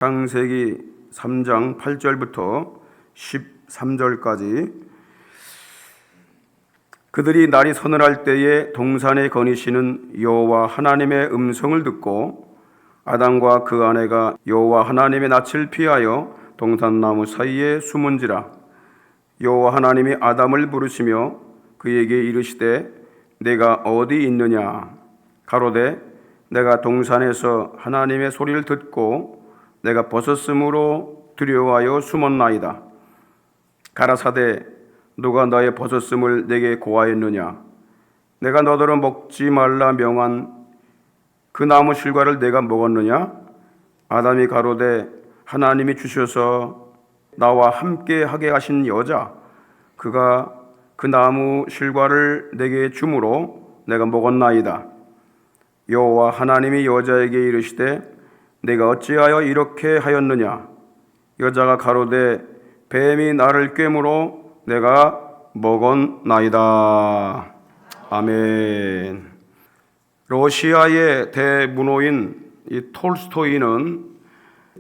창세기 3장 8절부터 13절까지 그들이 날이 서늘할 때에 동산에 거니시는 여호와 하나님의 음성을 듣고 아담과 그 아내가 여호와 하나님의 낯을 피하여 동산나무 사이에 숨은지라. 여호와 하나님이 아담을 부르시며 그에게 이르시되 내가 어디 있느냐. 가로되 내가 동산에서 하나님의 소리를 듣고 내가 벗었으므로 두려워하여 숨었나이다. 가라사대 누가 너의 벗었음을 내게 고하였느냐. 내가 너더러 먹지 말라 명한 그 나무 실과를 내가 먹었느냐. 아담이 가로되 하나님이 주셔서 나와 함께 하게 하신 여자 그가 그 나무 실과를 내게 주므로 내가 먹었나이다. 여호와 하나님이 여자에게 이르시되 내가 어찌하여 이렇게 하였느냐. 여자가 가로되 뱀이 나를 꿰므로 내가 먹었나이다. 아멘. 러시아의 대문호인 이 톨스토이는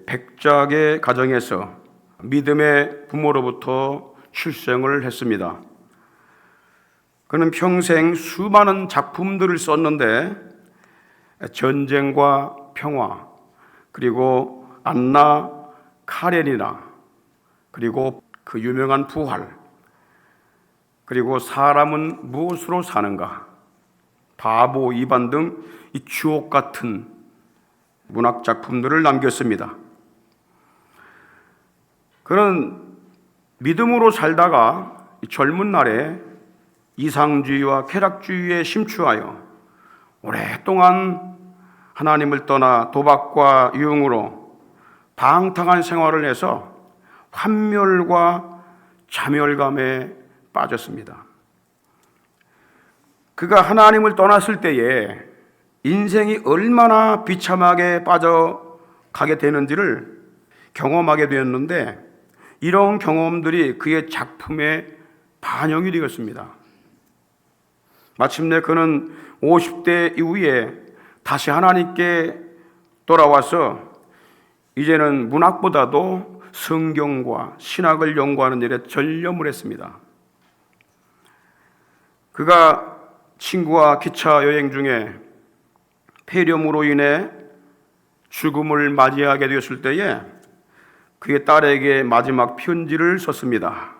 백작의 가정에서 믿음의 부모로부터 출생을 했습니다. 그는 평생 수많은 작품들을 썼는데 전쟁과 평화, 그리고 안나 카레니나, 그리고 그 유명한 부활, 그리고 사람은 무엇으로 사는가, 바보 이반 등 이 주옥 같은 문학 작품들을 남겼습니다. 그는 믿음으로 살다가 젊은 날에 이상주의와 쾌락주의에 심취하여 오랫동안 하나님을 떠나 도박과 유흥으로 방탕한 생활을 해서 환멸과 자멸감에 빠졌습니다. 그가 하나님을 떠났을 때에 인생이 얼마나 비참하게 빠져가게 되는지를 경험하게 되었는데 이런 경험들이 그의 작품에 반영이 되었습니다. 마침내 그는 50대 이후에 다시 하나님께 돌아와서 이제는 문학보다도 성경과 신학을 연구하는 일에 전념을 했습니다. 그가 친구와 기차 여행 중에 폐렴으로 인해 죽음을 맞이하게 되었을 때에 그의 딸에게 마지막 편지를 썼습니다.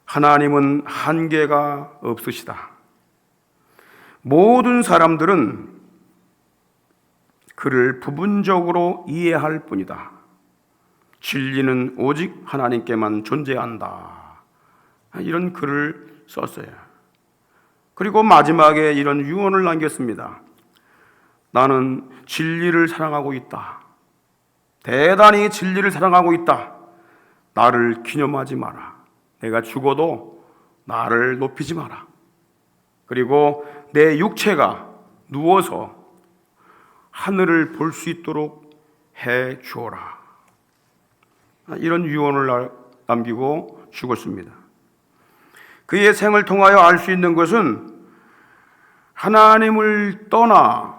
하나님은 한계가 없으시다. 모든 사람들은 그를 부분적으로 이해할 뿐이다. 진리는 오직 하나님께만 존재한다. 이런 글을 썼어요. 그리고 마지막에 이런 유언을 남겼습니다. 나는 진리를 사랑하고 있다. 대단히 진리를 사랑하고 있다. 나를 기념하지 마라. 내가 죽어도 나를 높이지 마라. 그리고 내 육체가 누워서 하늘을 볼 수 있도록 해 주어라. 이런 유언을 남기고 죽었습니다. 그의 생을 통하여 알 수 있는 것은 하나님을 떠나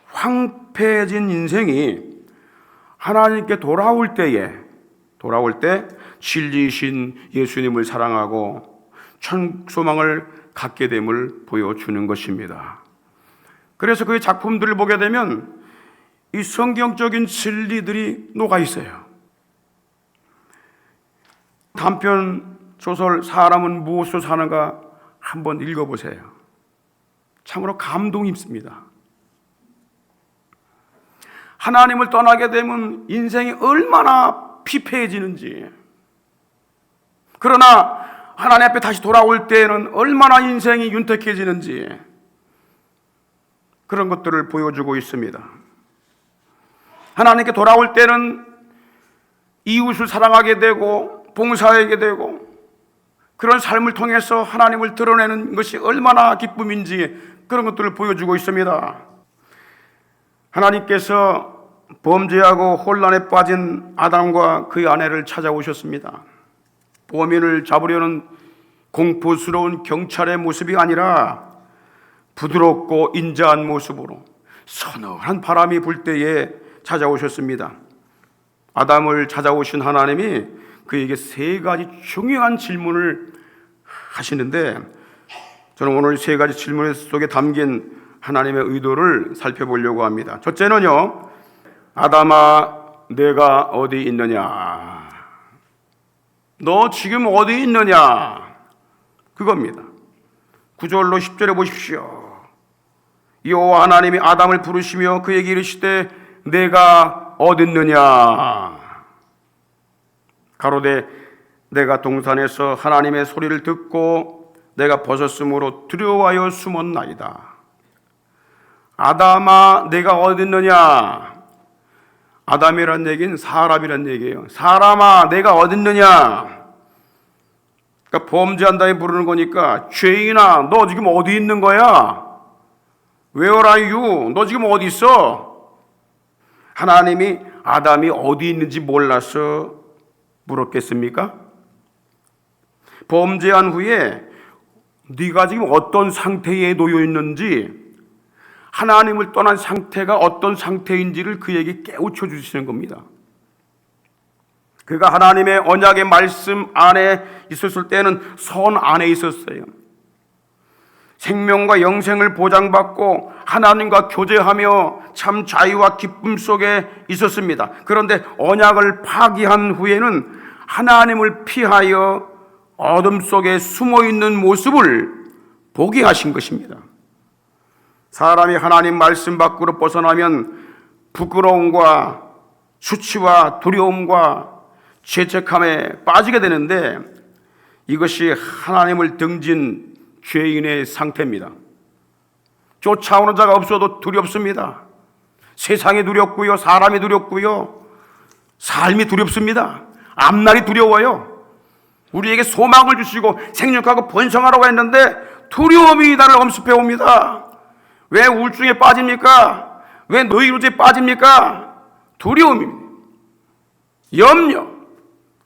황폐해진 인생이 하나님께 돌아올 때 진리이신 예수님을 사랑하고 천소망을 갖게 됨을 보여주는 것입니다. 그래서 그의 작품들을 보게 되면 이 성경적인 진리들이 녹아 있어요. 단편 소설 사람은 무엇으로 사는가 한번 읽어보세요. 참으로 감동이 있습니다. 하나님을 떠나게 되면 인생이 얼마나 피폐해지는지, 그러나 하나님 앞에 다시 돌아올 때에는 얼마나 인생이 윤택해지는지 그런 것들을 보여주고 있습니다. 하나님께 돌아올 때는 이웃을 사랑하게 되고 봉사하게 되고 그런 삶을 통해서 하나님을 드러내는 것이 얼마나 기쁨인지 그런 것들을 보여주고 있습니다. 하나님께서 범죄하고 혼란에 빠진 아담과 그의 아내를 찾아오셨습니다. 범인을 잡으려는 공포스러운 경찰의 모습이 아니라 부드럽고 인자한 모습으로 서늘한 바람이 불 때에 찾아오셨습니다. 아담을 찾아오신 하나님이 그에게 세 가지 중요한 질문을 하시는데, 저는 오늘 세 가지 질문 속에 담긴 하나님의 의도를 살펴보려고 합니다. 첫째는요, 아담아, 내가 어디 있느냐? 너 지금 어디 있느냐? 그겁니다. 9절로 10절에 보십시오. 여호와 하나님이 아담을 부르시며 그에게 이르시되 내가 어디 있느냐? 가로되 내가 동산에서 하나님의 소리를 듣고 내가 벗었으므로 두려워하여 숨었나이다. 아담아, 내가 어디 있느냐? 아담이란 얘기는 사람이란 얘기예요. 사람아, 내가 어디 있느냐? 그러니까 범죄한다에 부르는 거니까, 죄인아, 너 지금 어디 있는 거야? Where are you? 너 지금 어디 있어? 하나님이 아담이 어디 있는지 몰라서 물었겠습니까? 범죄한 후에 네가 지금 어떤 상태에 놓여 있는지, 하나님을 떠난 상태가 어떤 상태인지를 그에게 깨우쳐 주시는 겁니다. 그가 하나님의 언약의 말씀 안에 있었을 때는 선 안에 있었어요. 생명과 영생을 보장받고 하나님과 교제하며 참 자유와 기쁨 속에 있었습니다. 그런데 언약을 파기한 후에는 하나님을 피하여 어둠 속에 숨어있는 모습을 보게 하신 것입니다. 사람이 하나님 말씀 밖으로 벗어나면 부끄러움과 수치와 두려움과 죄책감에 빠지게 되는데, 이것이 하나님을 등진 죄인의 상태입니다. 쫓아오는 자가 없어도 두렵습니다. 세상이 두렵고요, 사람이 두렵고요, 삶이 두렵습니다. 앞날이 두려워요. 우리에게 소망을 주시고 생육하고 번성하라고 했는데 두려움이 나를 엄습해 옵니다. 왜 우울증에 빠집니까? 왜 노이로제에 빠집니까? 두려움입니다. 염려,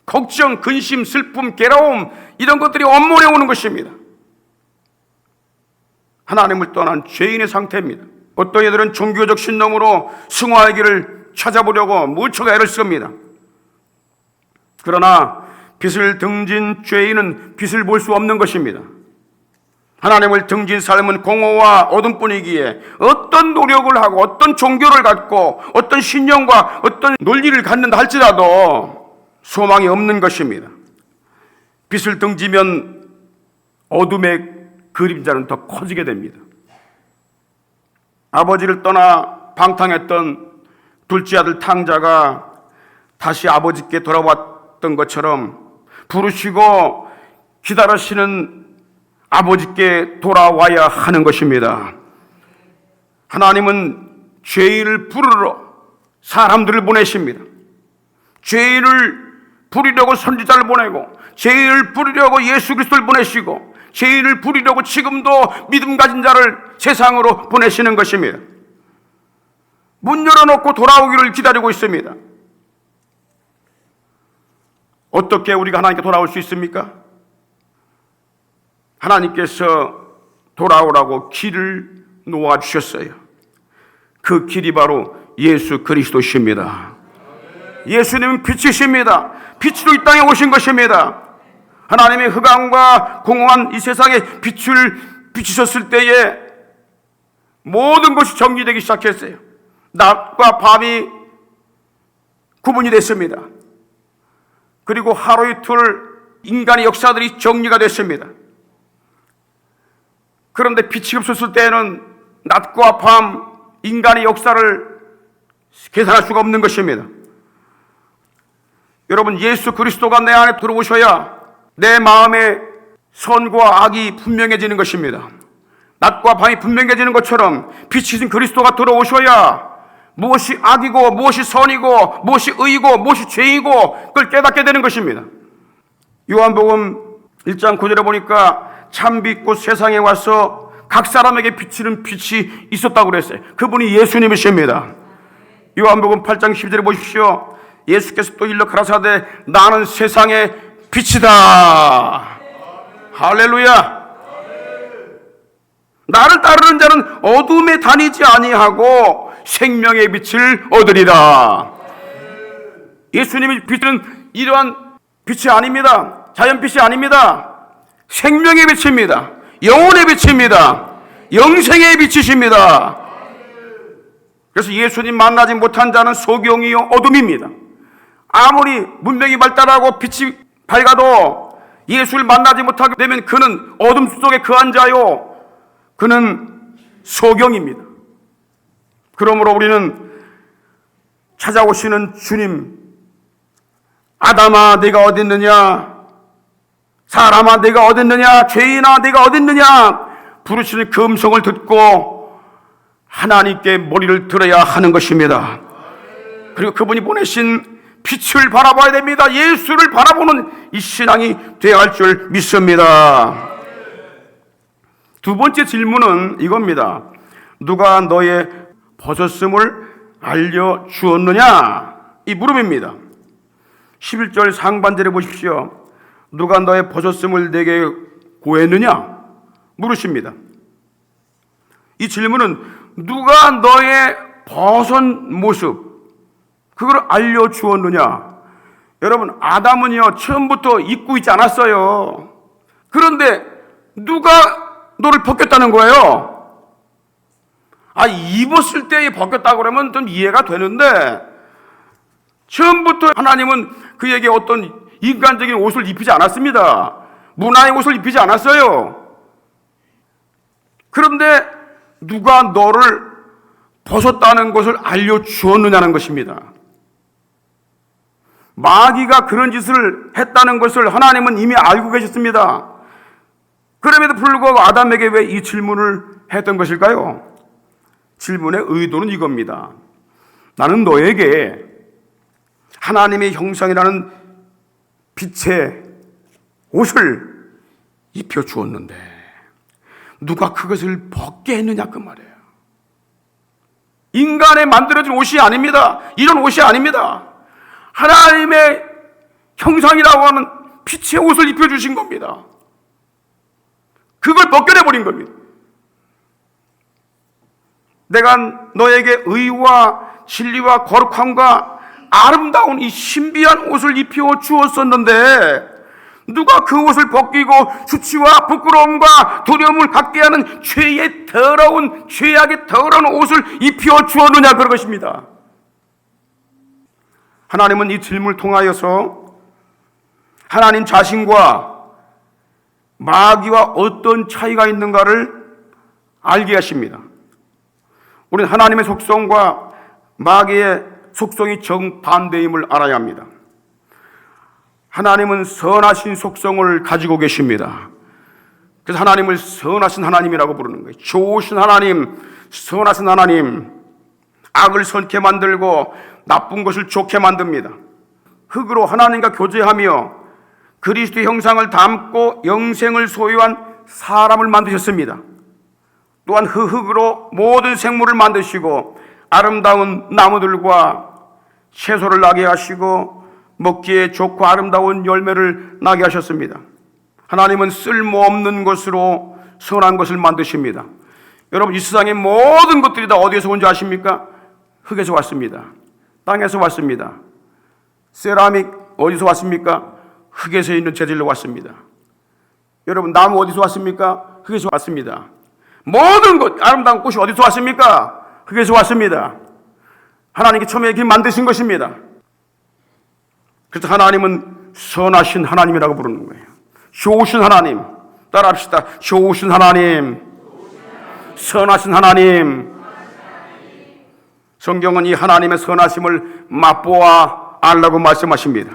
걱정, 근심, 슬픔, 괴로움, 이런 것들이 엄몰해 오는 것입니다. 하나님을 떠난 죄인의 상태입니다. 어떤 이들은 종교적 신념으로 승화의 길을 찾아보려고 무척 애를 씁니다. 그러나 빛을 등진 죄인은 빛을 볼 수 없는 것입니다. 하나님을 등진 삶은 공허와 어둠뿐이기에 어떤 노력을 하고 어떤 종교를 갖고 어떤 신념과 어떤 논리를 갖는다 할지라도 소망이 없는 것입니다. 빛을 등지면 어둠의 그림자는 더 커지게 됩니다. 아버지를 떠나 방탕했던 둘째 아들 탕자가 다시 아버지께 돌아왔던 것처럼 부르시고 기다리시는 아버지께 돌아와야 하는 것입니다. 하나님은 죄인을 부르러 사람들을 보내십니다. 죄인을 부리려고 선지자를 보내고, 죄인을 부리려고 예수 그리스도를 보내시고, 죄인을 부리려고 지금도 믿음 가진 자를 세상으로 보내시는 것입니다. 문 열어놓고 돌아오기를 기다리고 있습니다. 어떻게 우리가 하나님께 돌아올 수 있습니까? 하나님께서 돌아오라고 길을 놓아주셨어요. 그 길이 바로 예수 그리스도십니다. 예수님은 빛이십니다. 빛으로 이 땅에 오신 것입니다. 하나님의 흑암과 공허한 이 세상에 빛을 비추셨을 때에 모든 것이 정리되기 시작했어요. 낮과 밤이 구분이 됐습니다. 그리고 하루 이틀 인간의 역사들이 정리가 됐습니다. 그런데 빛이 없었을 때에는 낮과 밤 인간의 역사를 계산할 수가 없는 것입니다. 여러분, 예수 그리스도가 내 안에 들어오셔야 내 마음의 선과 악이 분명해지는 것입니다. 낮과 밤이 분명해지는 것처럼 빛이신 그리스도가 들어오셔야 무엇이 악이고 무엇이 선이고 무엇이 의이고 무엇이 죄이고 그걸 깨닫게 되는 것입니다. 요한복음 1장 9절에 보니까 참빛꽃 세상에 와서 각 사람에게 비치는 빛이 있었다고 그랬어요. 그분이 예수님이십니다. 요한복음 8장 10절에 보십시오. 예수께서 또 일러 가라사대 나는 세상의 빛이다. 할렐루야. 나를 따르는 자는 어둠에 다니지 아니하고 생명의 빛을 얻으리라. 예수님의 빛은 이러한 빛이 아닙니다. 자연빛이 아닙니다. 생명의 빛입니다. 영혼의 빛입니다. 영생의 빛이십니다. 그래서 예수님 만나지 못한 자는 소경이요 어둠입니다. 아무리 문명이 발달하고 빛이 밝아도 예수를 만나지 못하게 되면 그는 어둠 속에 거한 자요, 그는 소경입니다. 그러므로 우리는 찾아오시는 주님, 아담아 네가 어디 있느냐, 사람아 네가 어디 있느냐, 죄인아 네가 어디 있느냐 부르시는 그 음성을 듣고 하나님께 머리를 들어야 하는 것입니다. 그리고 그분이 보내신 빛을 바라봐야 됩니다. 예수를 바라보는 이 신앙이 되어야 할 줄 믿습니다. 두 번째 질문은 이겁니다. 누가 너의 벗었음을 알려주었느냐? 이 물음입니다. 11절 상반절에 보십시오. 누가 너의 벗었음을 내게 고했느냐? 물으십니다. 이 질문은 누가 너의 벗은 모습, 그걸 알려주었느냐? 여러분, 아담은요 처음부터 입고 있지 않았어요. 그런데 누가 너를 벗겼다는 거예요? 입었을 때 벗겼다고 그러면 좀 이해가 되는데, 처음부터 하나님은 그에게 어떤 인간적인 옷을 입히지 않았습니다. 문화의 옷을 입히지 않았어요. 그런데 누가 너를 벗었다는 것을 알려주었느냐는 것입니다. 마귀가 그런 짓을 했다는 것을 하나님은 이미 알고 계셨습니다. 그럼에도 불구하고 아담에게 왜 이 질문을 했던 것일까요? 질문의 의도는 이겁니다. 나는 너에게 하나님의 형상이라는 빛의 옷을 입혀주었는데 누가 그것을 벗게 했느냐 그 말이에요. 인간의 만들어진 옷이 아닙니다. 이런 옷이 아닙니다. 하나님의 형상이라고 하는 빛의 옷을 입혀주신 겁니다. 그걸 벗겨내버린 겁니다. 내가 너에게 의와 진리와 거룩함과 아름다운 이 신비한 옷을 입혀 주었었는데 누가 그 옷을 벗기고 수치와 부끄러움과 두려움을 갖게 하는 죄의 더러운, 죄악의 더러운 옷을 입혀 주었느냐 그런 것입니다. 하나님은 이 질문을 통하여서 하나님 자신과 마귀와 어떤 차이가 있는가를 알게 하십니다. 우리는 하나님의 속성과 마귀의 속성이 정반대임을 알아야 합니다. 하나님은 선하신 속성을 가지고 계십니다. 그래서 하나님을 선하신 하나님이라고 부르는 거예요. 좋으신 하나님, 선하신 하나님. 악을 선케 만들고 나쁜 것을 좋게 만듭니다. 흙으로 하나님과 교제하며 그리스도의 형상을 담고 영생을 소유한 사람을 만드셨습니다. 또한 그 흙으로 모든 생물을 만드시고 아름다운 나무들과 채소를 나게 하시고 먹기에 좋고 아름다운 열매를 나게 하셨습니다. 하나님은 쓸모없는 것으로 선한 것을 만드십니다. 여러분, 이 세상의 모든 것들이 다 어디에서 온지 아십니까? 흙에서 왔습니다. 땅에서 왔습니다. 세라믹 어디서 왔습니까? 흙에서 있는 재질로 왔습니다. 여러분, 나무 어디서 왔습니까? 흙에서 왔습니다. 모든 것, 아름다운 꽃이 어디서 왔습니까? 흙에서 왔습니다. 하나님께 처음에 이렇게 만드신 것입니다. 그래서 하나님은 선하신 하나님이라고 부르는 거예요. 좋으신 하나님. 따라합시다. 좋으신 하나님, 선하신 하나님. 성경은 이 하나님의 선하심을 맛보아 알라고 말씀하십니다.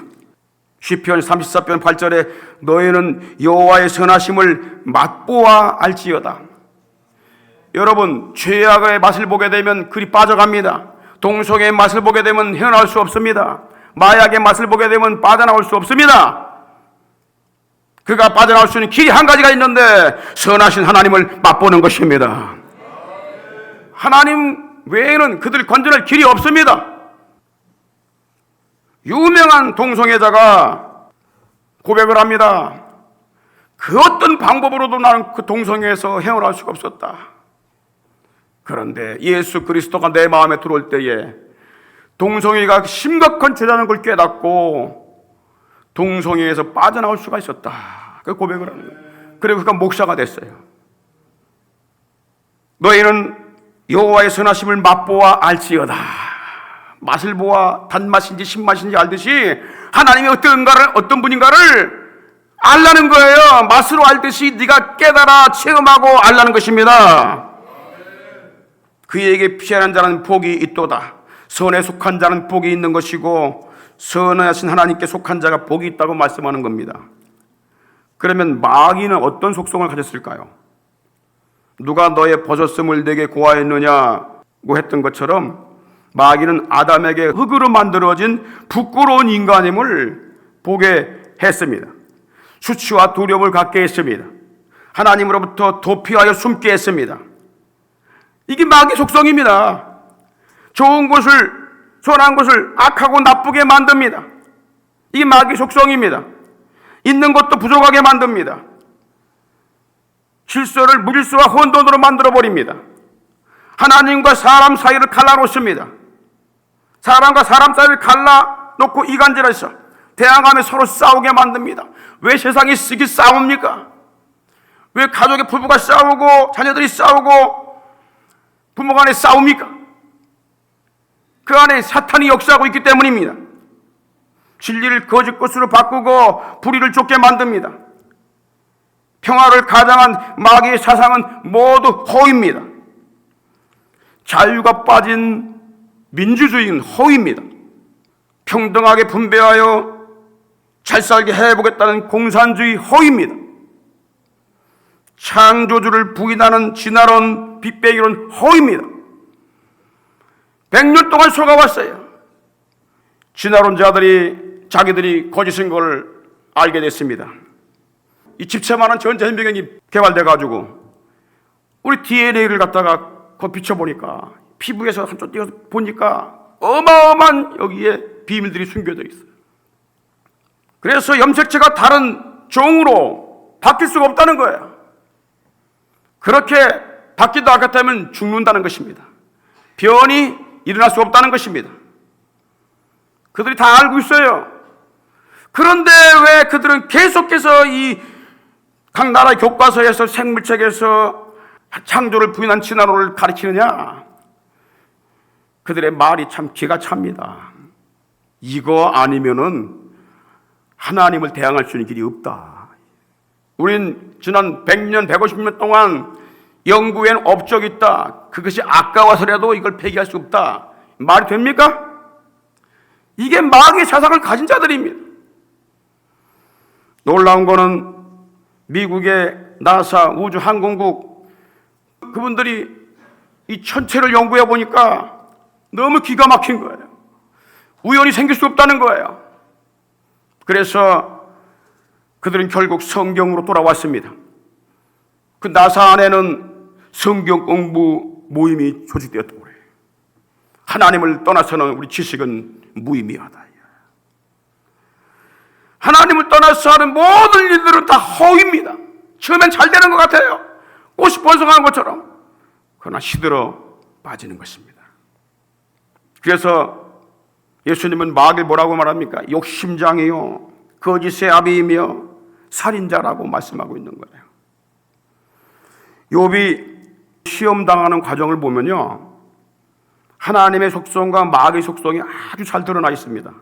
시편 34편 8절에 너희는 여호와의 선하심을 맛보아 알지어다. 여러분, 죄악의 맛을 보게 되면 그리 빠져갑니다. 동성애의 맛을 보게 되면 헤어나올 수 없습니다. 마약의 맛을 보게 되면 빠져나올 수 없습니다. 그가 빠져나올 수 있는 길이 한 가지가 있는데 선하신 하나님을 맛보는 것입니다. 하나님 외에는 그들을 건져낼 길이 없습니다. 유명한 동성애자가 고백을 합니다. 그 어떤 방법으로도 나는 그 동성애에서 헤어나올 수가 없었다. 그런데 예수 그리스도가 내 마음에 들어올 때에 동성애가 심각한 죄라는 걸 깨닫고 동성애에서 빠져나올 수가 있었다. 그 고백을 하는 거예요. 그리고 그가 목사가 됐어요. 너희는 여호와의 선하심을 맛보아 알지어다. 맛을 보아 단맛인지 신맛인지 알듯이 하나님이 어떤 분인가를 알라는 거예요. 맛으로 알듯이 네가 깨달아 체험하고 알라는 것입니다. 그에게 피하는 자는 복이 있도다. 선에 속한 자는 복이 있는 것이고 선하신 하나님께 속한 자가 복이 있다고 말씀하는 겁니다. 그러면 마귀는 어떤 속성을 가졌을까요? 누가 너의 벗었음을 내게 고하였느냐고 했던 것처럼 마귀는 아담에게 흙으로 만들어진 부끄러운 인간임을 보게 했습니다. 수치와 두려움을 갖게 했습니다. 하나님으로부터 도피하여 숨게 했습니다. 이게 마귀 속성입니다. 좋은 것을, 선한 것을 악하고 나쁘게 만듭니다. 이게 마귀 속성입니다. 있는 것도 부족하게 만듭니다. 질서를 무질서와 혼돈으로 만들어버립니다. 하나님과 사람 사이를 갈라놓습니다. 사람과 사람 사이를 갈라놓고 이간질해서 대항하며 서로 싸우게 만듭니다. 왜 세상이 이렇게 싸웁니까? 왜 가족의 부부가 싸우고 자녀들이 싸우고 부모 간에 싸웁니까? 그 안에 사탄이 역사하고 있기 때문입니다. 진리를 거짓 것으로 바꾸고 불의를 쫓게 만듭니다. 평화를 가장한 마귀의 사상은 모두 허위입니다. 자유가 빠진 민주주의는 허위입니다. 평등하게 분배하여 잘 살게 해보겠다는 공산주의 허위입니다. 창조주를 부인하는 진화론, 빅뱅이론 허위입니다. 100년 동안 속아왔어요. 진화론자들이 자기들이 거짓인 걸 알게 됐습니다. 이 집채만한 전자현미경이 개발돼가지고 우리 DNA를 갖다가 비춰보니까 피부에서 한쪽 띄어서 보니까 어마어마한 여기에 비밀들이 숨겨져 있어요. 그래서 염색체가 다른 종으로 바뀔 수가 없다는 거예요. 그렇게 바뀌다 않겠다면 죽는다는 것입니다. 변이 일어날 수 없다는 것입니다. 그들이 다 알고 있어요. 그런데 왜 그들은 계속해서 이 각 나라의 교과서에서 생물책에서 창조를 부인한 진화론을 가르치느냐? 그들의 말이 참 기가 찹니다. 이거 아니면은 하나님을 대항할 수 있는 길이 없다. 우린 지난 100년, 150년 동안 연구엔 업적이 있다. 그것이 아까워서라도 이걸 폐기할 수 없다. 말이 됩니까? 이게 마귀의 사상을 가진 자들입니다. 놀라운 거는 미국의 나사 우주항공국 그분들이 이 천체를 연구해 보니까 너무 기가 막힌 거예요. 우연히 생길 수 없다는 거예요. 그래서 그들은 결국 성경으로 돌아왔습니다. 그 나사 안에는 성경 공부 모임이 조직되었다고 그래요. 하나님을 떠나서는 우리 지식은 무의미하다. 하나님을 떠나서 하는 모든 일들은 다 허위입니다. 처음엔 잘 되는 것 같아요. 꽃이 번성하는 것처럼. 그러나 시들어 빠지는 것입니다. 그래서 예수님은 마귀를 뭐라고 말합니까? 욕심장이요, 거짓의 아비이며 살인자라고 말씀하고 있는 거예요. 욥이 시험당하는 과정을 보면요, 하나님의 속성과 마귀의 속성이 아주 잘 드러나 있습니다.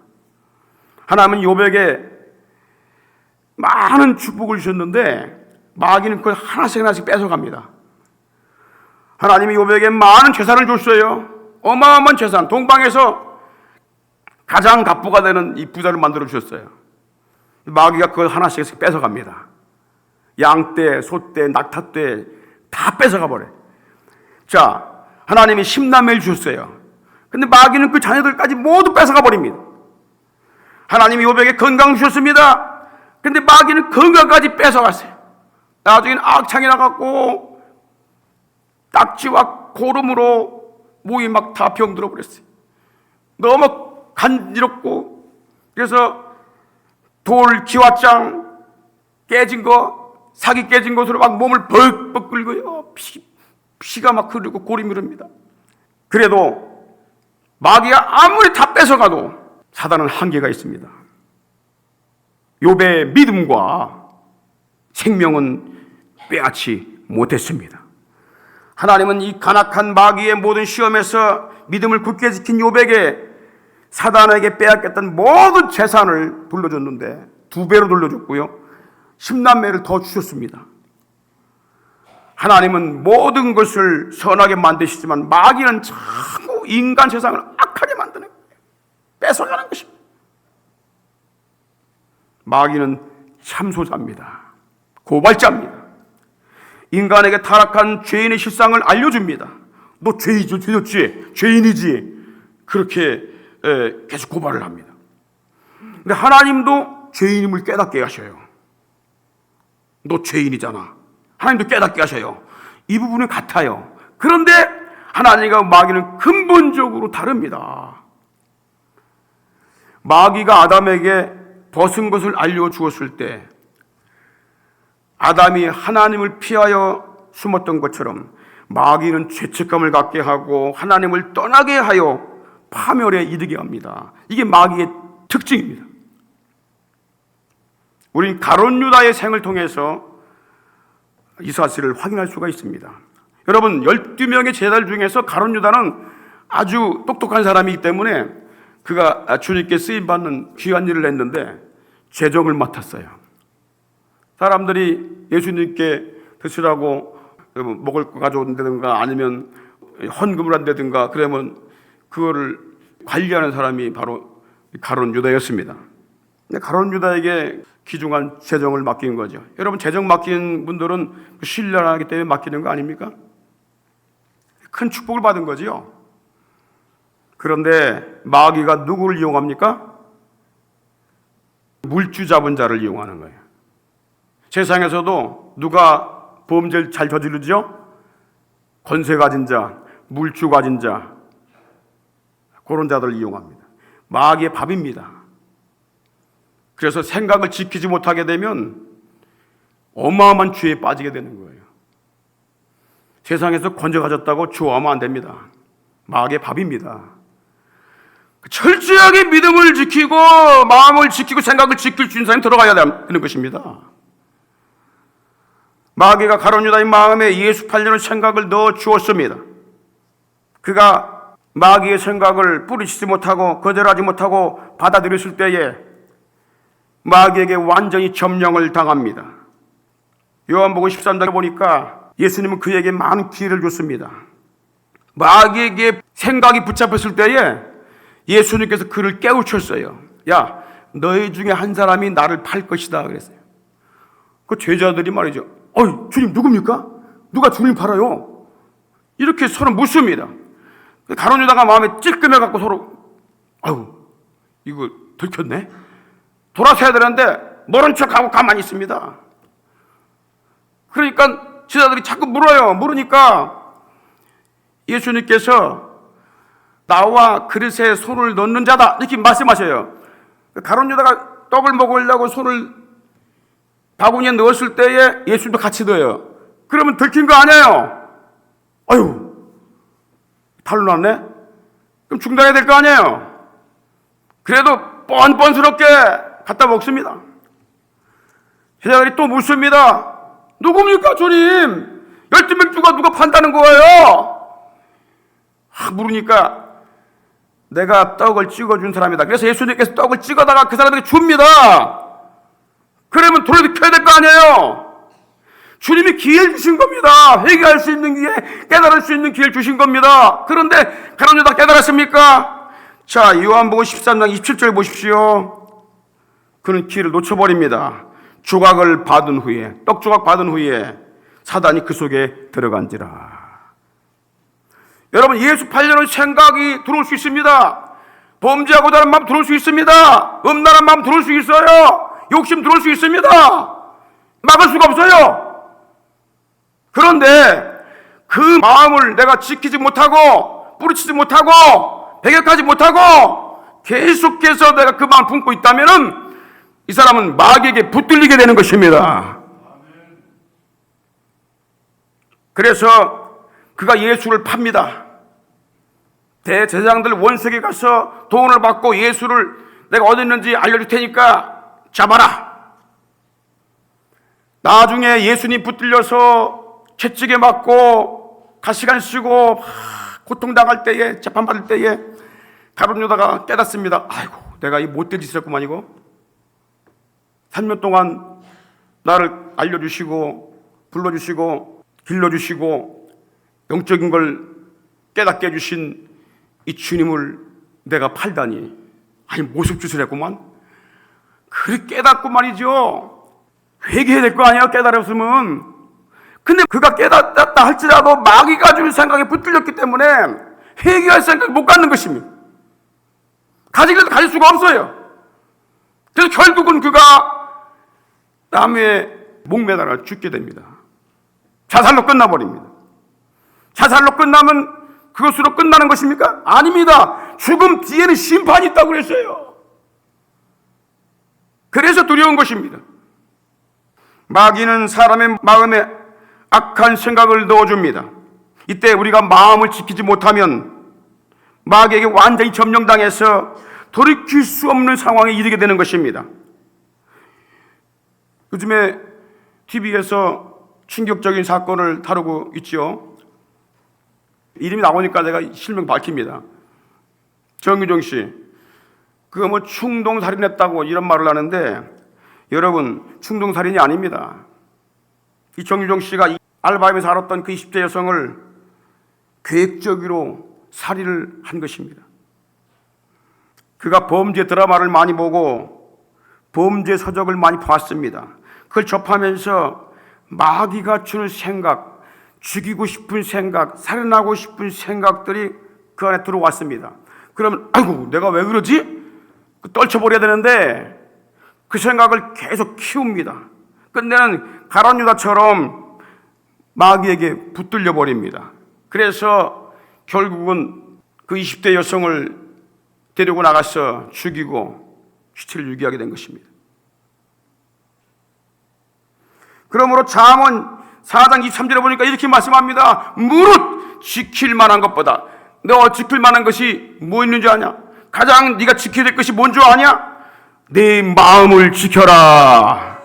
하나님은 욥에게 많은 축복을 주셨는데 마귀는 그걸 하나씩 뺏어갑니다. 하나님이 욥에게 많은 재산을 줬어요. 어마어마한 재산, 동방에서 가장 갑부가 되는 이 부자를 만들어 주셨어요. 마귀가 그걸 하나씩 뺏어갑니다. 양떼, 소떼, 낙타떼 다 뺏어가 버려요. 자, 하나님이 10남매를 주셨어요. 근데 마귀는 그 자녀들까지 모두 뺏어가 버립니다. 하나님이 욥에게 건강 주셨습니다. 근데 마귀는 건강까지 뺏어갔어요. 나중에는 악창이 나갖고 딱지와 고름으로 목이 막 다 병들어 버렸어요. 너무 간지럽고, 그래서 돌 기와장 깨진 거, 사기 깨진 것으로 막 몸을 벅벅 긁어요. 피 피가 막 흐르고 골이 미릅니다. 그래도 마귀가 아무리 다 뺏어가도 사단은 한계가 있습니다. 욥의 믿음과 생명은 빼앗지 못했습니다. 하나님은 이 간악한 마귀의 모든 시험에서 믿음을 굳게 지킨 욥에게 사단에게 빼앗겼던 모든 재산을 돌려줬는데 2배로 돌려줬고요, 10남매를 더 주셨습니다. 하나님은 모든 것을 선하게 만드시지만 마귀는 자꾸 인간 세상을 악하게 만드는 거예요. 뺏어가는 것입니다. 마귀는 참소자입니다. 고발자입니다. 인간에게 타락한 죄인의 실상을 알려줍니다. 너 죄졌지? 죄인이지? 그렇게 계속 고발을 합니다. 근데 하나님도 죄인임을 깨닫게 하셔요. 너 죄인이잖아. 하나님도 깨닫게 하셔요. 이 부분은 같아요. 그런데 하나님과 마귀는 근본적으로 다릅니다. 마귀가 아담에게 벗은 것을 알려주었을 때 아담이 하나님을 피하여 숨었던 것처럼 마귀는 죄책감을 갖게 하고 하나님을 떠나게 하여 파멸에 이르게 합니다. 이게 마귀의 특징입니다. 우린 가룟 유다의 생을 통해서 이 사실을 확인할 수가 있습니다. 여러분, 12명의 제자들 중에서 가룟 유다는 아주 똑똑한 사람이기 때문에 그가 주님께 쓰임받는 귀한 일을 했는데 재정을 맡았어요. 사람들이 예수님께 드시라고 먹을 거 가져온다든가 아니면 헌금을 한다든가 그러면 그거를 관리하는 사람이 바로 가룟 유다였습니다. 근데 가룟 유다에게 귀중한 재정을 맡긴 거죠. 여러분, 재정 맡긴 분들은 신뢰하기 때문에 맡기는 거 아닙니까? 큰 축복을 받은 거지요. 그런데 마귀가 누구를 이용합니까? 물주 잡은 자를 이용하는 거예요. 세상에서도 누가 범죄를 잘 저지르죠? 권세 가진 자, 물주 가진 자, 그런 자들을 이용합니다. 마귀의 밥입니다. 그래서 생각을 지키지 못하게 되면 어마어마한 죄에 빠지게 되는 거예요. 세상에서 건져가졌다고 좋아하면 안 됩니다. 마귀의 밥입니다. 철저하게 믿음을 지키고 마음을 지키고 생각을 지킬 수 있는 사람이 들어가야 되는 것입니다. 마귀가 가룟 유다의 마음에 예수 팔려는 생각을 넣어 주었습니다. 그가 마귀의 생각을 뿌리치지 못하고 거절하지 못하고 받아들였을 때에 마귀에게 완전히 점령을 당합니다. 요한복음 13장에 보니까 예수님은 그에게 많은 기회를 줬습니다. 마귀에게 생각이 붙잡혔을 때에 예수님께서 그를 깨우쳤어요. 야, 너희 중에 한 사람이 나를 팔 것이다 그랬어요. 그 제자들이 말이죠. 주님 누굽니까? 누가 주님 팔아요? 이렇게 서로 묻습니다. 가룟 유다가 마음에 찔끔해갖고 서로 이거 들켰네? 돌아서야 되는데 모른 척하고 가만히 있습니다. 그러니까 제자들이 자꾸 물으니까 예수님께서 나와 그릇에 손을 넣는 자다 이렇게 말씀하셔요. 가룟 유다가 떡을 먹으려고 손을 바구니에 넣었을 때에 예수님도 같이 넣어요. 그러면 들킨 거 아니에요? 탈로 났네? 그럼 중단해야 될 거 아니에요? 그래도 뻔뻔스럽게 갖다 먹습니다. 제자들이 또 묻습니다. 누굽니까 주님? 12명 중에 누가 판다는 거예요? 물으니까 내가 떡을 찍어준 사람이다. 그래서 예수님께서 떡을 찍어다가 그 사람에게 줍니다. 그러면 돌려켜야 될 거 아니에요? 주님이 기회를 주신 겁니다. 회개할 수 있는 기회, 깨달을 수 있는 기회를 주신 겁니다. 그런데 가룟 유다 깨달았습니까? 자, 요한복음 13장 27절 보십시오. 그는 기회를 놓쳐버립니다. 조각을 받은 후에, 떡 조각 받은 후에 사단이 그 속에 들어간지라. 여러분, 예수 팔려는 생각이 들어올 수 있습니다. 범죄하고자 하는 마음 들어올 수 있습니다. 음란한 마음 들어올 수 있어요. 욕심 들어올 수 있습니다. 막을 수가 없어요. 그런데 그 마음을 내가 지키지 못하고 뿌리치지 못하고 배격하지 못하고 계속해서 내가 그 마음을 품고 있다면 이 사람은 마귀에게 붙들리게 되는 것입니다. 그래서 그가 예수를 팝니다. 대제사장들 원색에 가서 돈을 받고 예수를 내가 어디 있는지 알려줄 테니까 잡아라. 나중에 예수님 붙들려서 채찍에 맞고 가시관 쓰고 고통당할 때에, 재판받을 때에 가룟 유다가 깨닫습니다. 아이고, 내가 이 못된 짓을 했구만. 이거 3년 동안 나를 알려주시고 불러주시고 길러주시고 영적인 걸 깨닫게 해주신 이 주님을 내가 팔다니, 아니 모습짓을 했구만. 그래 깨닫고 말이죠. 회개해야 될 거 아니야, 깨달았으면. 근데 그가 깨닫다 할지라도 마귀가 주는 생각에 붙들렸기 때문에 회개할 생각을 못 갖는 것입니다. 가지기라도 가질 수가 없어요. 그래서 결국은 그가 나무에 목매달아 죽게 됩니다. 자살로 끝나버립니다. 자살로 끝나면 그것으로 끝나는 것입니까? 아닙니다. 죽음 뒤에는 심판이 있다고 그랬어요. 그래서 두려운 것입니다. 마귀는 사람의 마음에 악한 생각을 넣어줍니다. 이때 우리가 마음을 지키지 못하면 마귀에게 완전히 점령당해서 돌이킬 수 없는 상황에 이르게 되는 것입니다. 요즘에 TV에서 충격적인 사건을 다루고 있죠. 이름이 나오니까 제가 실명 밝힙니다. 정유정 씨, 그거 뭐 충동살인했다고 이런 말을 하는데, 여러분, 충동살인이 아닙니다. 이 정유정 씨가 알바임에 살았던 그 20대 여성을 계획적으로 살인을 한 것입니다. 그가 범죄 드라마를 많이 보고 범죄 서적을 많이 봤습니다. 그걸 접하면서 마귀가 주는 생각, 죽이고 싶은 생각, 살인하고 싶은 생각들이 그 안에 들어왔습니다. 그러면 아이고, 내가 왜 그러지? 떨쳐버려야 되는데 그 생각을 계속 키웁니다. 끝내는 가룟 유다처럼 마귀에게 붙들려 버립니다. 그래서 결국은 그 20대 여성을 데리고 나가서 죽이고 시체를 유기하게 된 것입니다. 그러므로 잠언 4장 23절에 보니까 이렇게 말씀합니다. 무릇 지킬 만한 것보다, 너 지킬 만한 것이 뭐 있는 줄 아냐? 가장 네가 지켜야 될 것이 뭔 줄 아냐? 내 마음을 지켜라.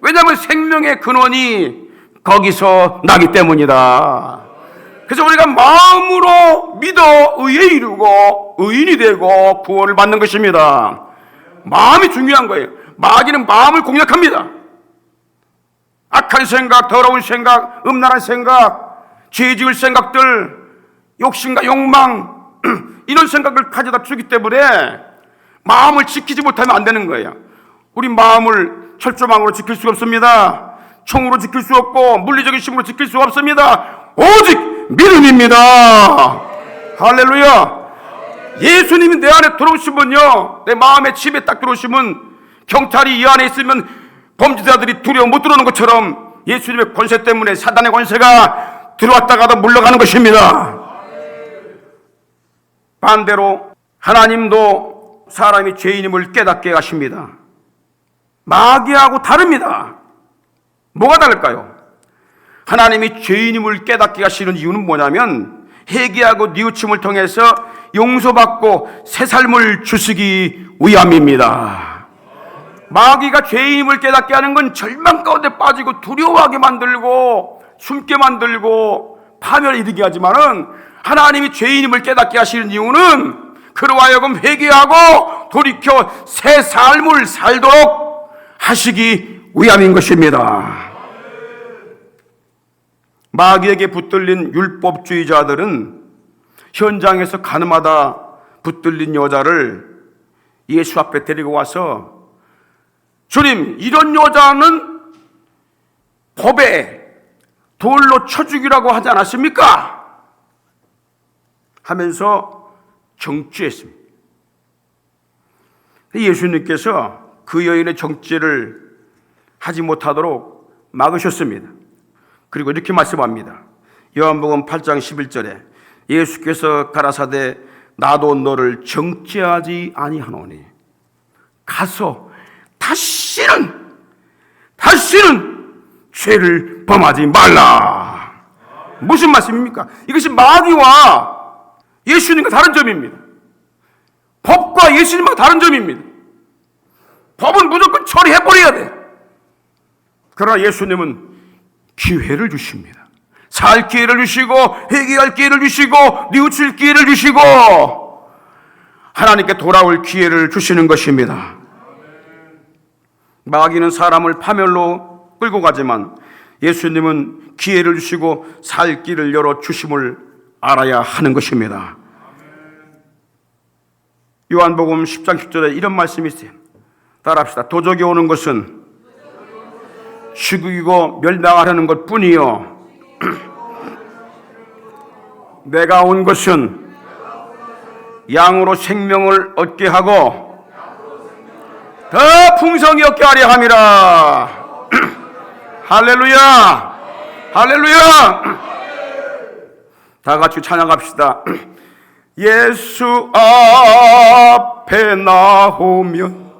왜냐하면 생명의 근원이 거기서 나기 때문이다. 그래서 우리가 마음으로 믿어 의에 이르고 의인이 되고 구원을 받는 것입니다. 마음이 중요한 거예요. 마귀는 마음을 공략합니다. 악한 생각, 더러운 생각, 음란한 생각, 죄 지을 생각들, 욕심과 욕망, 이런 생각을 가져다 주기 때문에 마음을 지키지 못하면 안 되는 거예요. 우리 마음을 철조망으로 지킬 수 없습니다. 총으로 지킬 수 없고 물리적인 힘으로 지킬 수 없습니다. 오직 믿음입니다. 할렐루야. 예수님이 내 안에 들어오시면요, 내 마음의 집에 딱 들어오시면 경찰이 이 안에 있으면 범죄자들이 두려워 못 들어오는 것처럼 예수님의 권세 때문에 사단의 권세가 들어왔다가도 물러가는 것입니다. 반대로 하나님도 사람이 죄인임을 깨닫게 하십니다. 마귀하고 다릅니다. 뭐가 다를까요? 하나님이 죄인임을 깨닫게 하시는 이유는 뭐냐면 회개하고 뉘우침을 통해서 용서받고 새 삶을 주시기 위함입니다. 마귀가 죄인임을 깨닫게 하는 건 절망 가운데 빠지고 두려워하게 만들고 숨게 만들고 파멸에 이르게 하지만은, 하나님이 죄인임을 깨닫게 하시는 이유는 그로 하여금 회개하고 돌이켜 새 삶을 살도록 하시기 위함인 것입니다. 마귀에게 붙들린 율법주의자들은 현장에서 가늠하다 붙들린 여자를 예수 앞에 데리고 와서, 주님, 이런 여자는 법에 돌로 쳐 죽이라고 하지 않았습니까? 하면서 정죄했습니다. 예수님께서 그 여인의 정죄를 하지 못하도록 막으셨습니다. 그리고 이렇게 말씀합니다. 요한복음 8장 11절에 예수께서 가라사대 나도 너를 정죄하지 아니하노니 가서 다시는 죄를 범하지 말라. 무슨 말씀입니까? 이것이 마귀와 예수님과 다른 점입니다. 법과 예수님과 다른 점입니다. 법은 무조건 처리해버려야 돼. 그러나 예수님은 기회를 주십니다. 살 기회를 주시고, 회개할 기회를 주시고, 뉘우칠 기회를 주시고, 하나님께 돌아올 기회를 주시는 것입니다. 마귀는 사람을 파멸로 끌고 가지만 예수님은 기회를 주시고 살 길을 열어 주심을 알아야 하는 것입니다. 요한복음 10장 10절에 이런 말씀이 있어요. 따라합시다. 도적이 오는 것은 죽이고 멸망하려는 것뿐이요 내가 온 것은 양으로 생명을 얻게 하고 더 풍성히 얻게 하려 함이라. 할렐루야, 할렐루야. 다 같이 찬양합시다. 예수 앞에 나오면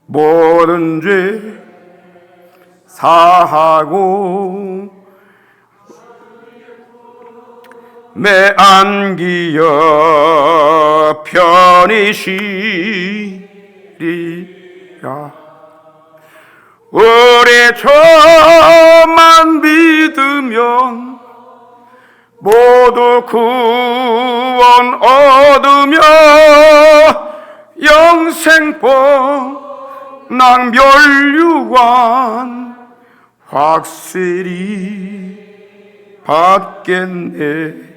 모든 죄 사하고 매 안기어 편히 쉬리라. 우리 저만 믿으면 모두 구원 얻으며 영생법 멸류관 확실히 받겠네.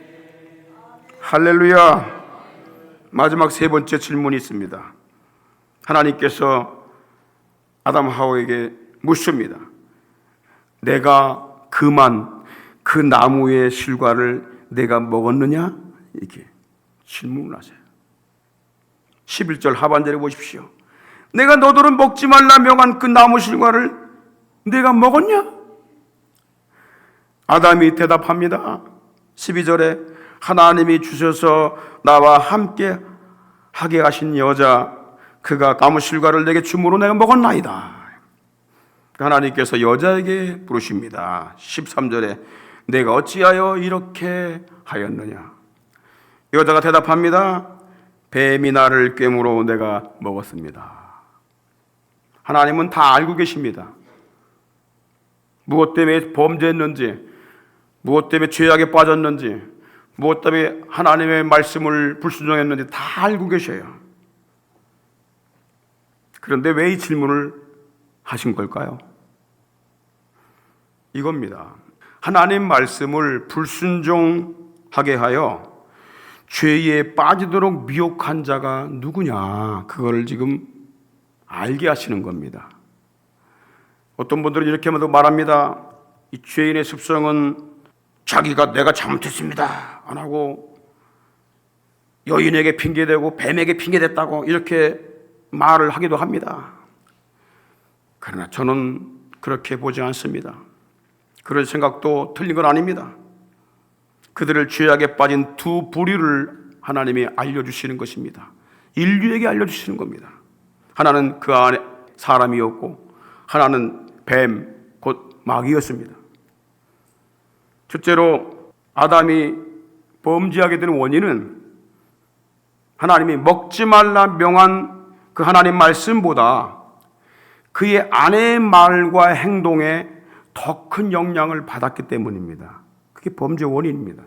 할렐루야. 마지막 세 번째 질문이 있습니다. 하나님께서 아담 하와에게 묻습니다. 내가 그만 그 나무의 실과를 내가 먹었느냐? 이렇게 질문을 하세요. 11절 하반절에 보십시오. 내가 너더러 먹지 말라 명한 그 나무 실과를 내가 먹었냐? 아담이 대답합니다. 12절에 하나님이 주셔서 나와 함께 하게 하신 여자 그가 나무 실과를 내게 주므로 내가 먹었나이다. 하나님께서 여자에게 부르십니다. 13절에 내가 어찌하여 이렇게 하였느냐? 여자가 대답합니다. 뱀이 나를 꿰므로 내가 먹었습니다. 하나님은 다 알고 계십니다. 무엇 때문에 범죄했는지, 무엇 때문에 죄악에 빠졌는지, 무엇 때문에 하나님의 말씀을 불순종했는지 다 알고 계셔요. 그런데 왜 이 질문을 하신 걸까요? 이겁니다. 하나님 말씀을 불순종하게 하여 죄에 빠지도록 미혹한 자가 누구냐, 그거를 지금 알게 하시는 겁니다. 어떤 분들은 이렇게 말합니다. 이 죄인의 습성은 자기가 내가 잘못했습니다 안 하고 여인에게 핑계대고 뱀에게 핑계댔다고 이렇게 말을 하기도 합니다. 그러나 저는 그렇게 보지 않습니다. 그런 생각도 틀린 건 아닙니다. 그들을 죄악에 빠진 두 부류를 하나님이 알려주시는 것입니다. 인류에게 알려주시는 겁니다. 하나는 그 안에 사람이었고 하나는 뱀, 곧 마귀였습니다. 첫째로 아담이 범죄하게 되는 원인은 하나님이 먹지 말라 명한 그 하나님 말씀보다 그의 아내의 말과 행동에 더 큰 영향을 받았기 때문입니다. 그게 범죄 원인입니다.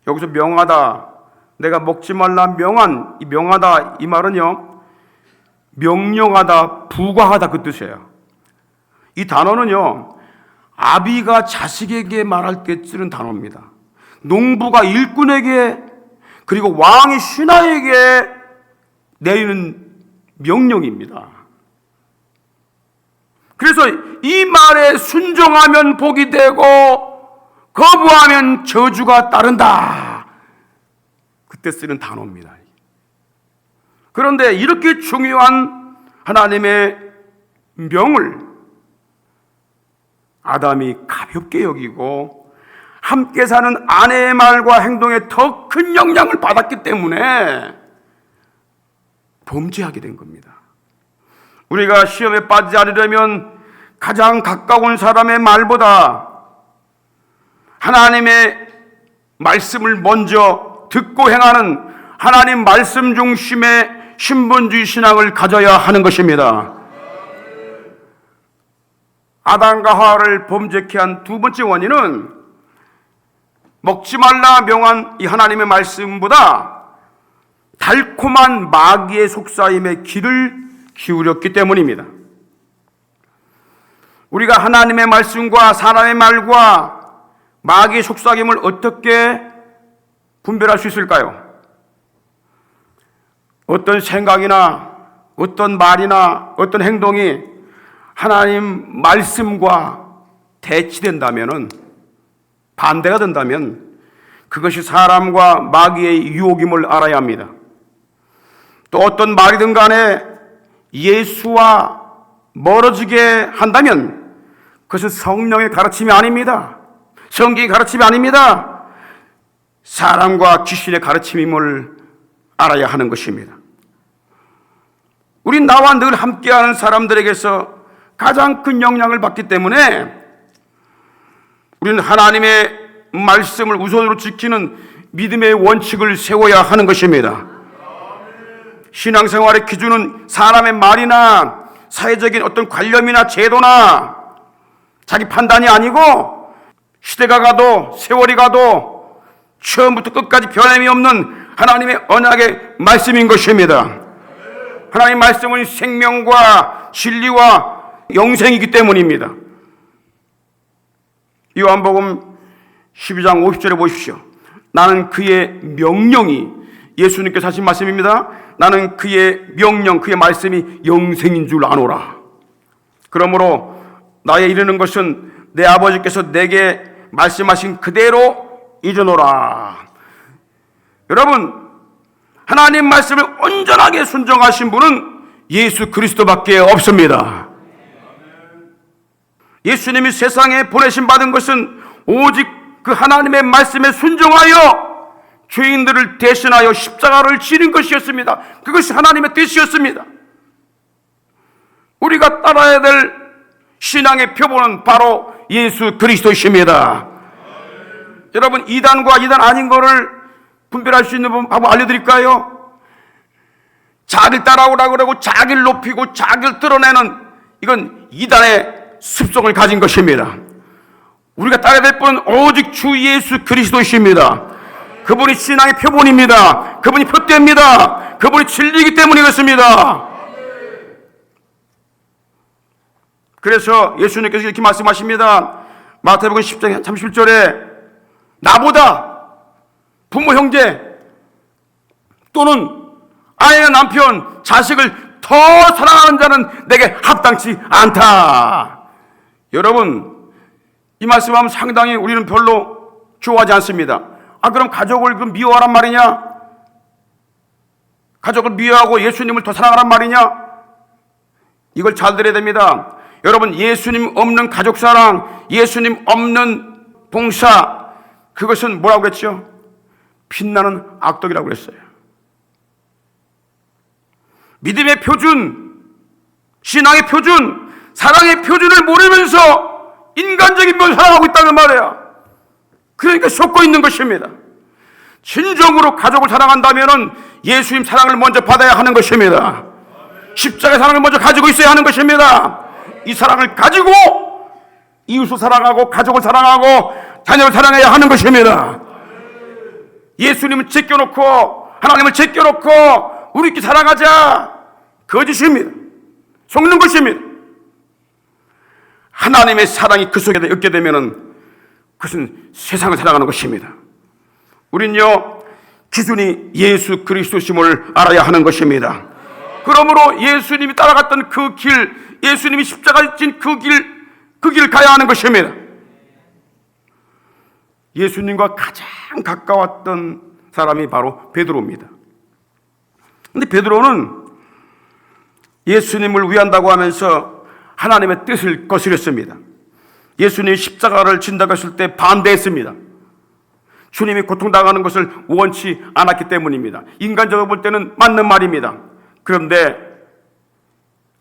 여기서 명하다, 내가 먹지 말라 명한, 이 명하다 이 말은요, 명령하다, 부과하다 그 뜻이에요. 이 단어는요, 아비가 자식에게 말할 때 쓰는 단어입니다. 농부가 일꾼에게, 그리고 왕이 신하에게 내리는 명령입니다. 그래서 이 말에 순종하면 복이 되고 거부하면 저주가 따른다, 그때 쓰는 단어입니다. 그런데 이렇게 중요한 하나님의 명을 아담이 가볍게 여기고 함께 사는 아내의 말과 행동에 더 큰 영향을 받았기 때문에 범죄하게 된 겁니다. 우리가 시험에 빠지지 않으려면 가장 가까운 사람의 말보다 하나님의 말씀을 먼저 듣고 행하는 하나님 말씀 중심의 신분주의 신앙을 가져야 하는 것입니다. 아담과 하와를 범죄케 한 두 번째 원인은 먹지 말라 명한 이 하나님의 말씀보다 달콤한 마귀의 속삭임에 귀를 기울였기 때문입니다. 우리가 하나님의 말씀과 사람의 말과 마귀의 속삭임을 어떻게 분별할 수 있을까요? 어떤 생각이나 어떤 말이나 어떤 행동이 하나님 말씀과 대치된다면, 반대가 된다면 그것이 사람과 마귀의 유혹임을 알아야 합니다. 또 어떤 말이든 간에 예수와 멀어지게 한다면 그것은 성령의 가르침이 아닙니다. 성경의 가르침이 아닙니다. 사람과 귀신의 가르침임을 알아야 하는 것입니다. 우린 나와 늘 함께하는 사람들에게서 가장 큰 영향을 받기 때문에 우리는 하나님의 말씀을 우선으로 지키는 믿음의 원칙을 세워야 하는 것입니다. 신앙생활의 기준은 사람의 말이나 사회적인 어떤 관념이나 제도나 자기 판단이 아니고 시대가 가도 세월이 가도 처음부터 끝까지 변함이 없는 하나님의 언약의 말씀인 것입니다. 하나님의 말씀은 생명과 진리와 영생이기 때문입니다. 요한복음 12장 50절에 보십시오. 나는 그의 명령이, 예수님께서 하신 말씀입니다. 나는 그의 명령, 그의 말씀이 영생인 줄 아노라. 그러므로 나의 이르는 것은 내 아버지께서 내게 말씀하신 그대로 이르노라. 여러분, 하나님 말씀을 온전하게 순종하신 분은 예수 그리스도밖에 없습니다. 예수님이 세상에 보내심 받은 것은 오직 그 하나님의 말씀에 순종하여 죄인들을 대신하여 십자가를 지는 것이었습니다. 그것이 하나님의 뜻이었습니다. 우리가 따라야 될 신앙의 표본은 바로 예수 그리스도이십니다. 여러분, 이단과 이단 아닌 거를 분별할 수 있는 방법 알려드릴까요? 자기를 따라오라고 그러고 자기를 높이고 자기를 드러내는, 이건 이단의 습성을 가진 것입니다. 우리가 따라야 될 분은 오직 주 예수 그리스도이십니다. 그분이 신앙의 표본입니다. 그분이 표대입니다. 그분이 진리이기 때문에 그렇습니다. 그래서 예수님께서 이렇게 말씀하십니다. 마태복음 10장 31절에 나보다 부모 형제 또는 아내나 남편 자식을 더 사랑하는 자는 내게 합당치 않다. 여러분, 이 말씀하면 상당히 우리는 별로 좋아하지 않습니다. 그럼 가족을 미워하란 말이냐? 가족을 미워하고 예수님을 더 사랑하란 말이냐? 이걸 잘 들어야 됩니다. 여러분, 예수님 없는 가족사랑, 예수님 없는 봉사, 그것은 뭐라고 그랬죠? 빛나는 악덕이라고 그랬어요. 믿음의 표준, 신앙의 표준, 사랑의 표준을 모르면서 인간적인 걸 살아가고 있다는 말이에요. 그러니까 속고 있는 것입니다. 진정으로 가족을 사랑한다면 예수님 사랑을 먼저 받아야 하는 것입니다. 십자가의 사랑을 먼저 가지고 있어야 하는 것입니다. 이 사랑을 가지고 이웃을 사랑하고 가족을 사랑하고 자녀를 사랑해야 하는 것입니다. 예수님을 제껴놓고 하나님을 제껴놓고 우리끼리 사랑하자, 거짓입니다. 속는 것입니다. 하나님의 사랑이 그 속에 있게 되면 그것은 세상을 사랑하는 것입니다. 우린요, 기준이 예수 그리스도심을 알아야 하는 것입니다. 그러므로 예수님이 따라갔던 그 길, 예수님이 십자가에 진 그 길을 가야 하는 것입니다. 예수님과 가장 가까웠던 사람이 바로 베드로입니다. 그런데 베드로는 예수님을 위한다고 하면서 하나님의 뜻을 거스렸습니다. 예수님이 십자가를 진다고 했을 때 반대했습니다. 주님이 고통당하는 것을 원치 않았기 때문입니다. 인간적으로 볼 때는 맞는 말입니다. 그런데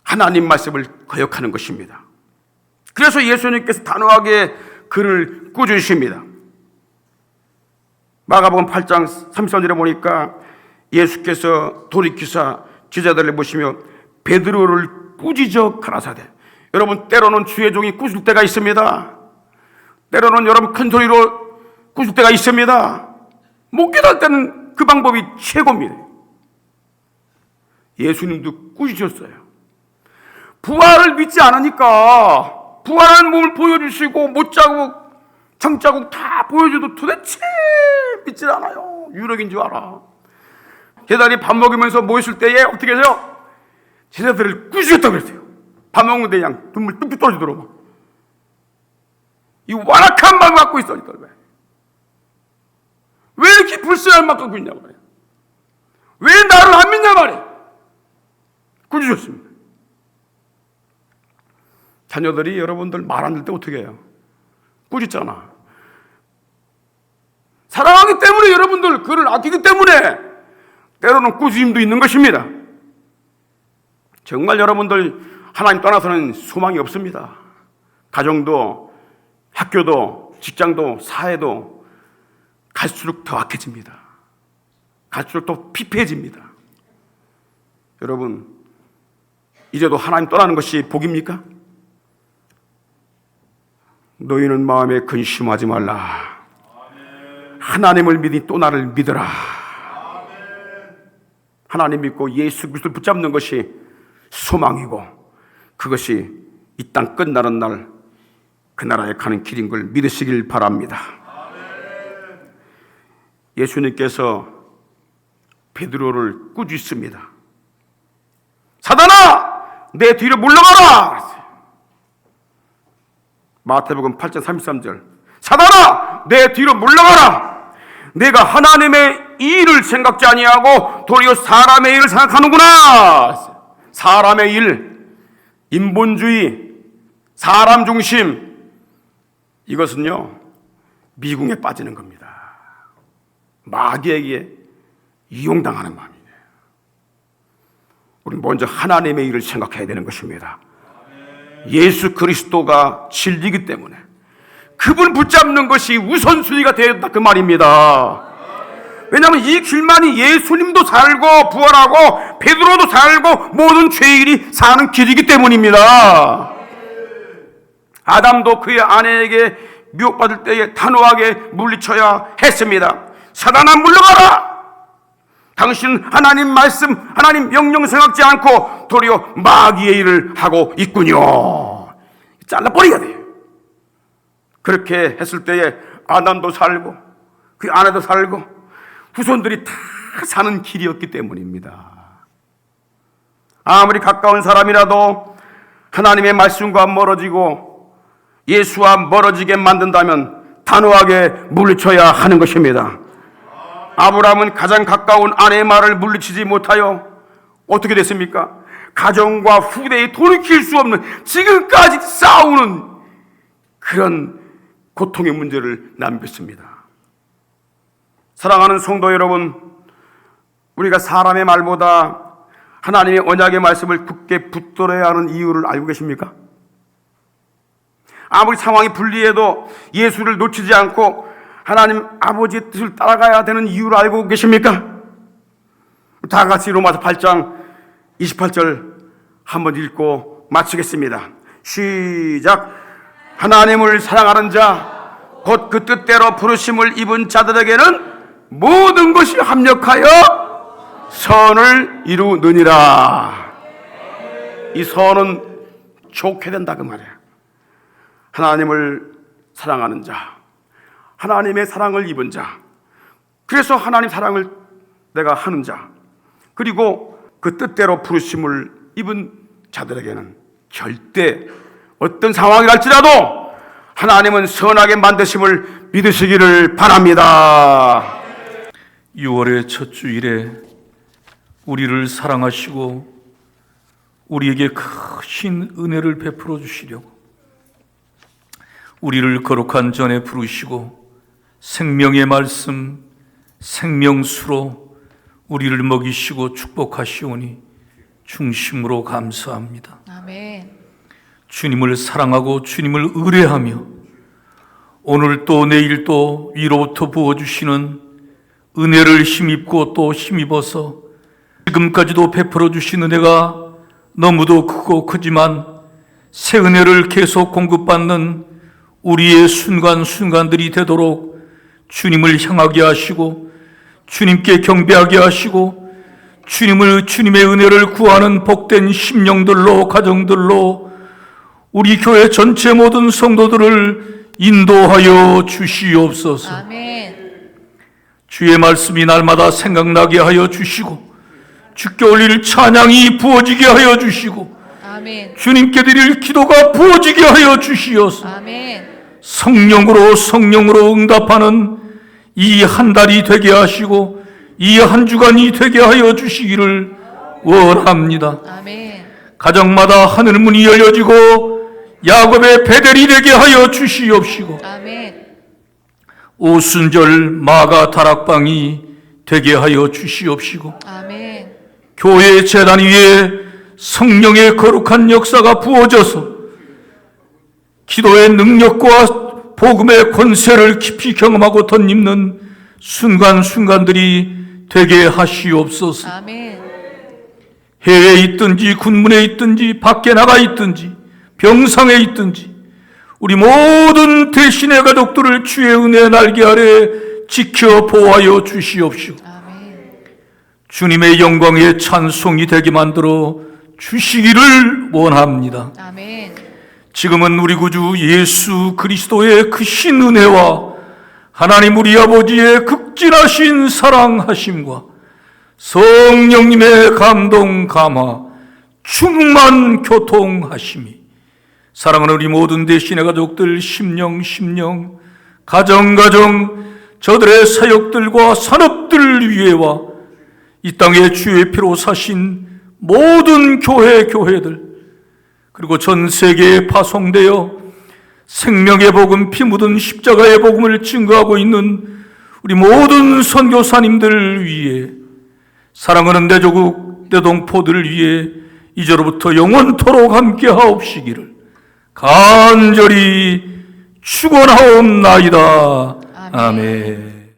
하나님 말씀을 거역하는 것입니다. 그래서 예수님께서 단호하게 그를 꾸짖으십니다. 마가복음 8장 33절에 보니까 예수께서 돌이키사 제자들을 보시며 베드로를 꾸짖어 가라사대. 여러분, 때로는 주의 종이 꾸짖을 때가 있습니다. 때로는 여러분 큰 소리로 꾸짖을 때가 있습니다. 못 깨달을 때는 그 방법이 최고입니다. 예수님도 꾸짖으셨어요. 부활을 믿지 않으니까 부활하는 몸을 보여주시고 못자국 장자국 다 보여줘도 도대체 믿질 않아요. 유력인 줄 알아. 제자들이 밥 먹으면서 모였을 때에 어떻게 해서요? 제자들을 꾸짖었다고 그랬어요. 밥 먹는데 그냥 눈물 뚝뚝 떨어지도록 막. 이 완악한 마음을 갖고 있어. 왜 이렇게 불쌍한 마음 갖고 있냐 말이야. 왜 나를 안 믿냐 말이야. 꾸짖었습니다. 자녀들이 여러분들 말 안 들 때 어떻게 해요? 꾸짖잖아. 사랑하기 때문에, 여러분들 그를 아끼기 때문에 때로는 꾸짖음도 있는 것입니다. 정말 여러분들 하나님 떠나서는 소망이 없습니다. 가정도, 학교도, 직장도, 사회도 갈수록 더 악해집니다. 갈수록 더 피폐해집니다. 여러분, 이제도 하나님 떠나는 것이 복입니까? 너희는 마음에 근심하지 말라. 하나님을 믿으니 또 나를 믿어라. 하나님 믿고 예수 그리스도를 붙잡는 것이 소망이고, 그것이 이 땅 끝나는 날 그 나라에 가는 길인 걸 믿으시길 바랍니다. 예수님께서 베드로를 꾸짖습니다. 사단아, 내 뒤로 물러가라. 마태복음 8장 33절. 사단아, 내 뒤로 물러가라. 내가 하나님의 일을 생각지 아니하고 도리어 사람의 일을 생각하는구나. 사람의 일, 인본주의, 사람 중심, 이것은요 미궁에 빠지는 겁니다. 마귀에게 이용당하는 마음이에요. 우리 먼저 하나님의 일을 생각해야 되는 것입니다. 예수 그리스도가 진리이기 때문에 그분을 붙잡는 것이 우선순위가 되었다, 그 말입니다. 왜냐하면 이 길만이 예수님도 살고 부활하고 베드로도 살고 모든 죄인이 사는 길이기 때문입니다. 아담도 그의 아내에게 미혹받을 때에 단호하게 물리쳐야 했습니다. 사단아, 물러가라. 당신은 하나님 말씀, 하나님 명령 생각지 않고 도리어 마귀의 일을 하고 있군요. 잘라버려야 돼요. 그렇게 했을 때에 아담도 살고 그 아내도 살고 후손들이 다 사는 길이었기 때문입니다. 아무리 가까운 사람이라도 하나님의 말씀과 멀어지고 예수와 멀어지게 만든다면 단호하게 물리쳐야 하는 것입니다. 아브라함은 가장 가까운 아내의 말을 물리치지 못하여 어떻게 됐습니까? 가정과 후대에 돌이킬 수 없는 지금까지 싸우는 그런 고통의 문제를 남겼습니다. 사랑하는 성도 여러분, 우리가 사람의 말보다 하나님의 언약의 말씀을 굳게 붙들어야 하는 이유를 알고 계십니까? 아무리 상황이 불리해도 예수를 놓치지 않고 하나님 아버지의 뜻을 따라가야 되는 이유를 알고 계십니까? 다 같이 로마서 8장 28절 한번 읽고 마치겠습니다. 시작. 하나님을 사랑하는 자 곧 그 뜻대로 부르심을 입은 자들에게는 모든 것이 합력하여 선을 이루느니라. 이 선은 좋게 된다, 그 말이야. 하나님을 사랑하는 자, 하나님의 사랑을 입은 자, 그래서 하나님 사랑을 내가 하는 자, 그리고 그 뜻대로 부르심을 입은 자들에게는 절대 어떤 상황이 갈지라도 하나님은 선하게 만드심을 믿으시기를 바랍니다. 6월의 첫 주일에 우리를 사랑하시고 우리에게 크신 은혜를 베풀어 주시려고 우리를 거룩한 전에 부르시고 생명의 말씀, 생명수로 우리를 먹이시고 축복하시오니 중심으로 감사합니다. 아멘. 주님을 사랑하고 주님을 의뢰하며 오늘 또 내일 또 위로부터 부어주시는 은혜를 힘입고 또 힘입어서 지금까지도 베풀어 주신 은혜가 너무도 크고 크지만 새 은혜를 계속 공급받는 우리의 순간순간들이 되도록 주님을 향하게 하시고 주님께 경배하게 하시고 주님의 은혜를 구하는 복된 심령들로, 가정들로 우리 교회 전체 모든 성도들을 인도하여 주시옵소서. 아멘. 주의 말씀이 날마다 생각나게 하여 주시고 주께 올릴 찬양이 부어지게 하여 주시고 아멘. 주님께 드릴 기도가 부어지게 하여 주시옵소서. 아멘. 성령으로 응답하는 이 한 달이 되게 하시고 이 한 주간이 되게 하여 주시기를 원합니다. 아멘. 가정마다 하늘 문이 열려지고 야곱의 베델이 되게 하여 주시옵시고 아멘. 오순절 마가 다락방이 되게 하여 주시옵시고 아멘. 교회 제단 위에 성령의 거룩한 역사가 부어져서 기도의 능력과 복음의 권세를 깊이 경험하고 덧입는 순간순간들이 되게 하시옵소서. 아멘. 해외에 있든지 군문에 있든지 밖에 나가 있든지 병상에 있든지 우리 모든 대신의 가족들을 주의 은혜 날개 아래 지켜 보호하여 주시옵시고 아멘. 주님의 영광의 찬송이 되게 만들어 주시기를 원합니다. 아멘. 지금은 우리 구주 예수 그리스도의 크신 은혜와 하나님 우리 아버지의 극진하신 사랑하심과 성령님의 감동 감화 충만 교통하심이 사랑하는 우리 모든 대신의 가족들 심령 가정 저들의 사역들과 산업들 위에와 이 땅에 주의 피로 사신 모든 교회들 그리고 전 세계에 파송되어 생명의 복음 피 묻은 십자가의 복음을 증거하고 있는 우리 모든 선교사님들 위해 사랑하는 내 조국 내 동포들을 위해 이제로부터 영원토록 함께 하옵시기를 간절히 축원하옵나이다. 아멘.